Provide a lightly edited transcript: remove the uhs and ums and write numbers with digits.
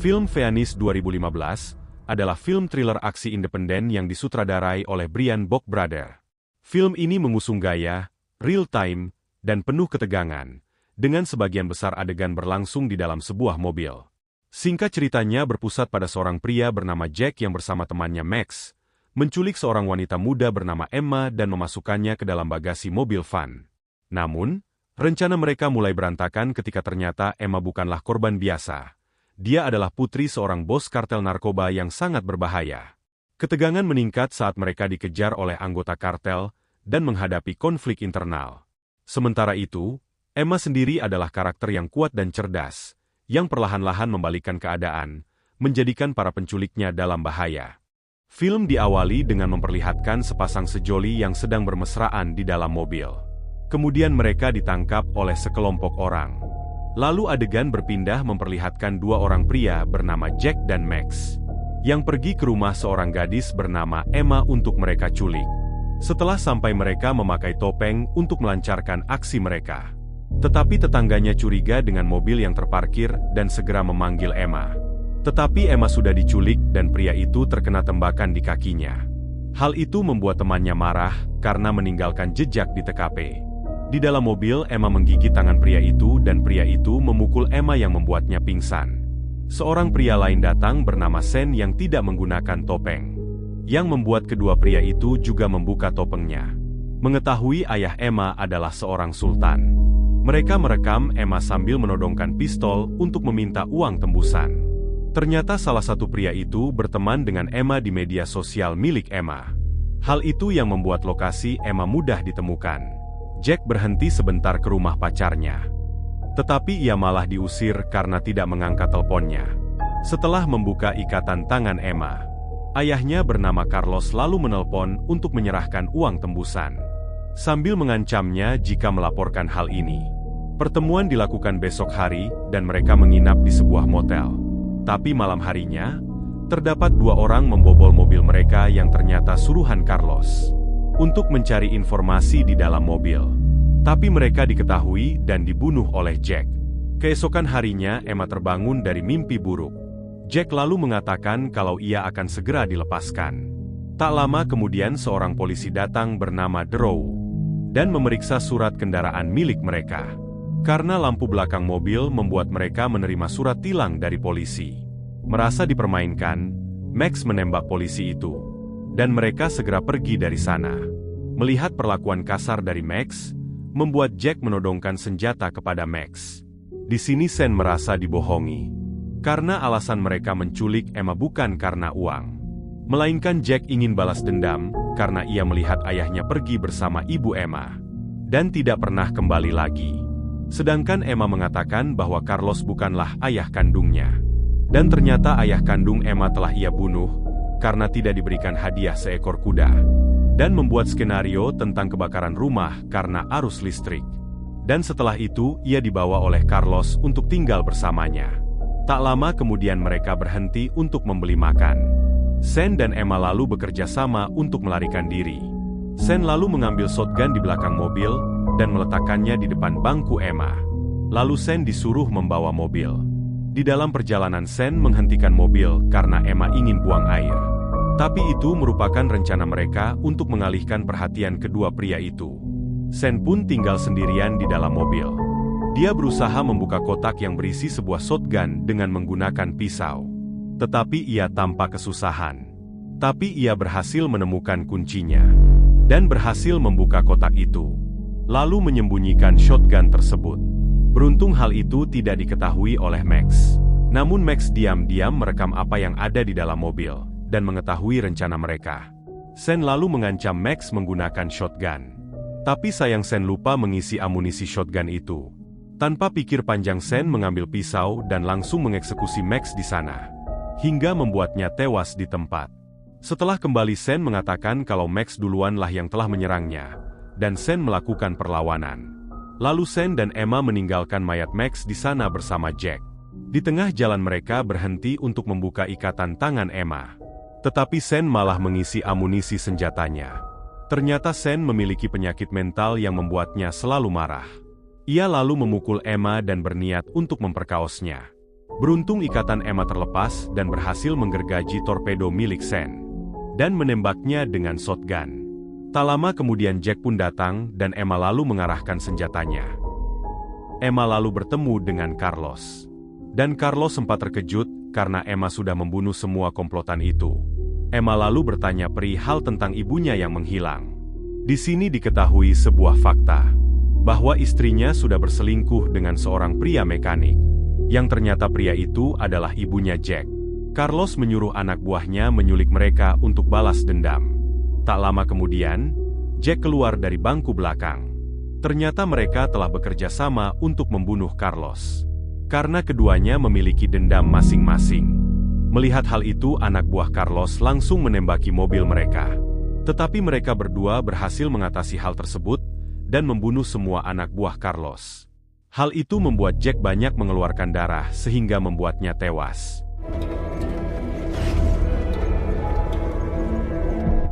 Film Feanis 2015 adalah film thriller aksi independen yang disutradarai oleh Brian Bock Brother. Film ini mengusung gaya, real time, dan penuh ketegangan, dengan sebagian besar adegan berlangsung di dalam sebuah mobil. Singkat ceritanya berpusat pada seorang pria bernama Jack yang bersama temannya Max, menculik seorang wanita muda bernama Emma dan memasukkannya ke dalam bagasi mobil van. Namun, rencana mereka mulai berantakan ketika ternyata Emma bukanlah korban biasa. Dia adalah putri seorang bos kartel narkoba yang sangat berbahaya. Ketegangan meningkat saat mereka dikejar oleh anggota kartel dan menghadapi konflik internal. Sementara itu, Emma sendiri adalah karakter yang kuat dan cerdas, yang perlahan-lahan membalikkan keadaan, menjadikan para penculiknya dalam bahaya. Film diawali dengan memperlihatkan sepasang sejoli yang sedang bermesraan di dalam mobil. Kemudian mereka ditangkap oleh sekelompok orang. Lalu adegan berpindah memperlihatkan dua orang pria bernama Jack dan Max, yang pergi ke rumah seorang gadis bernama Emma untuk mereka culik. Setelah sampai mereka memakai topeng untuk melancarkan aksi mereka. Tetapi tetangganya curiga dengan mobil yang terparkir dan segera memanggil Emma. Tetapi Emma sudah diculik dan pria itu terkena tembakan di kakinya. Hal itu membuat temannya marah karena meninggalkan jejak di TKP. Di dalam mobil, Emma menggigit tangan pria itu dan pria itu memukul Emma yang membuatnya pingsan. Seorang pria lain datang bernama Sen yang tidak menggunakan topeng, yang membuat kedua pria itu juga membuka topengnya. Mengetahui ayah Emma adalah seorang sultan, mereka merekam Emma sambil menodongkan pistol untuk meminta uang tembusan. Ternyata salah satu pria itu berteman dengan Emma di media sosial milik Emma. Hal itu yang membuat lokasi Emma mudah ditemukan. Jack berhenti sebentar ke rumah pacarnya. Tetapi ia malah diusir karena tidak mengangkat teleponnya. Setelah membuka ikatan tangan Emma, ayahnya bernama Carlos lalu menelpon untuk menyerahkan uang tembusan, sambil mengancamnya jika melaporkan hal ini. Pertemuan dilakukan besok hari dan mereka menginap di sebuah motel. Tapi malam harinya, terdapat dua orang membobol mobil mereka yang ternyata suruhan Carlos untuk mencari informasi di dalam mobil. Tapi mereka diketahui dan dibunuh oleh Jack. Keesokan harinya, Emma terbangun dari mimpi buruk. Jack lalu mengatakan kalau ia akan segera dilepaskan. Tak lama kemudian seorang polisi datang bernama Drew dan memeriksa surat kendaraan milik mereka. Karena lampu belakang mobil membuat mereka menerima surat tilang dari polisi. Merasa dipermainkan, Max menembak polisi itu. Dan mereka segera pergi dari sana. Melihat perlakuan kasar dari Max, membuat Jack menodongkan senjata kepada Max. Di sini Sen merasa dibohongi. Karena alasan mereka menculik Emma bukan karena uang. Melainkan Jack ingin balas dendam, karena ia melihat ayahnya pergi bersama ibu Emma. Dan tidak pernah kembali lagi. Sedangkan Emma mengatakan bahwa Carlos bukanlah ayah kandungnya. Dan ternyata ayah kandung Emma telah ia bunuh, karena tidak diberikan hadiah seekor kuda, dan membuat skenario tentang kebakaran rumah karena arus listrik. Dan setelah itu, ia dibawa oleh Carlos untuk tinggal bersamanya. Tak lama kemudian mereka berhenti untuk membeli makan. Sen dan Emma lalu bekerja sama untuk melarikan diri. Sen lalu mengambil shotgun di belakang mobil, dan meletakkannya di depan bangku Emma. Lalu Sen disuruh membawa mobil. Di dalam perjalanan Sen menghentikan mobil karena Emma ingin buang air. Tapi itu merupakan rencana mereka untuk mengalihkan perhatian kedua pria itu. Sen pun tinggal sendirian di dalam mobil. Dia berusaha membuka kotak yang berisi sebuah shotgun dengan menggunakan pisau. Tetapi ia tampak kesusahan. Tapi ia berhasil menemukan kuncinya. Dan berhasil membuka kotak itu. Lalu menyembunyikan shotgun tersebut. Beruntung hal itu tidak diketahui oleh Max. Namun Max diam-diam merekam apa yang ada di dalam mobil, dan mengetahui rencana mereka. Sen lalu mengancam Max menggunakan shotgun. Tapi sayang Sen lupa mengisi amunisi shotgun itu. Tanpa pikir panjang Sen mengambil pisau dan langsung mengeksekusi Max di sana. Hingga membuatnya tewas di tempat. Setelah kembali Sen mengatakan kalau Max duluanlah yang telah menyerangnya, dan Sen melakukan perlawanan. Lalu Sen dan Emma meninggalkan mayat Max di sana bersama Jack. Di tengah jalan mereka berhenti untuk membuka ikatan tangan Emma. Tetapi Sen malah mengisi amunisi senjatanya. Ternyata Sen memiliki penyakit mental yang membuatnya selalu marah. Ia lalu memukul Emma dan berniat untuk memperkaosnya. Beruntung ikatan Emma terlepas dan berhasil menggergaji torpedo milik Sen dan menembaknya dengan shotgun. Tak lama kemudian Jack pun datang dan Emma lalu mengarahkan senjatanya. Emma lalu bertemu dengan Carlos. Dan Carlos sempat terkejut karena Emma sudah membunuh semua komplotan itu. Emma lalu bertanya perihal tentang ibunya yang menghilang. Di sini diketahui sebuah fakta, bahwa istrinya sudah berselingkuh dengan seorang pria mekanik. Yang ternyata pria itu adalah ibunya Jack. Carlos menyuruh anak buahnya menyulik mereka untuk balas dendam. Tak lama kemudian, Jack keluar dari bangku belakang. Ternyata mereka telah bekerja sama untuk membunuh Carlos. Karena keduanya memiliki dendam masing-masing. Melihat hal itu, anak buah Carlos langsung menembaki mobil mereka. Tetapi mereka berdua berhasil mengatasi hal tersebut dan membunuh semua anak buah Carlos. Hal itu membuat Jack banyak mengeluarkan darah sehingga membuatnya tewas.